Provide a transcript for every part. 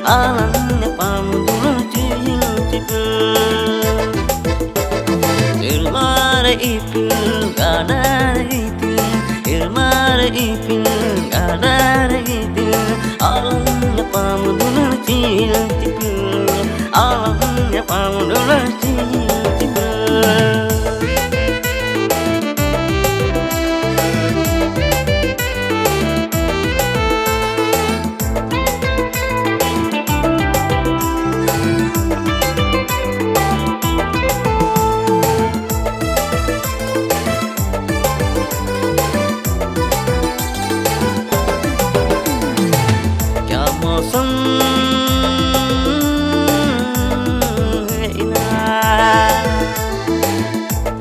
alamnya pamudul cil cipul ilmare ipil gadar ipil ilmare ipil gadar ipil alamnya pamudul cil cipul alamnya pamudul cil cipul मौसम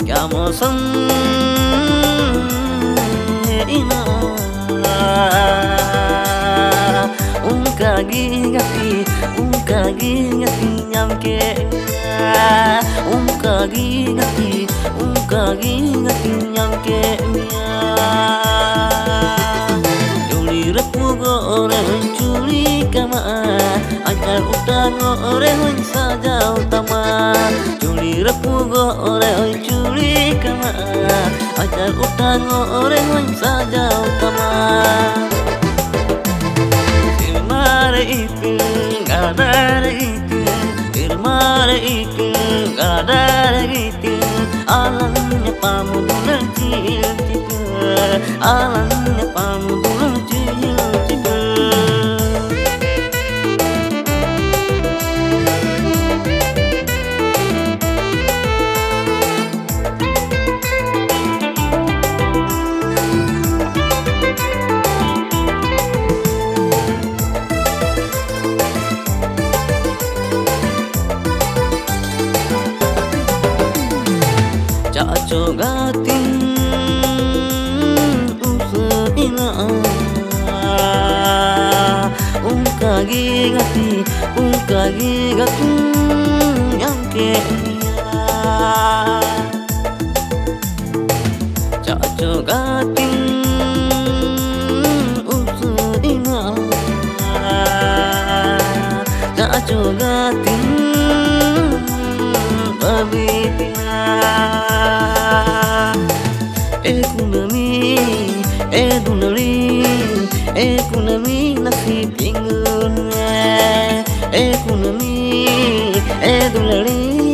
क्या मौसम उनका गिंगती nyam ke uनका गिंगती nyam ke Juli repugo ore Juli kama ajar utang ore hun saja utama Juli repugo ore Juli kama ajar utang ore hun saja utama Ilmare ipil gadar ipil ilmare ipil gadar ipil alamnya pamudul cil cipul alamnya pamudul cil cipul Caco gatin usaina uनका gigati yang kenya Caco gatin usaina Caco gatin babitina Ekunami nasib ingun edulari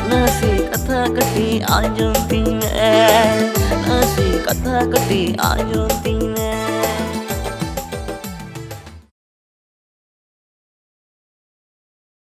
nasi kata kati ajon ting nasi kata kati ajon ting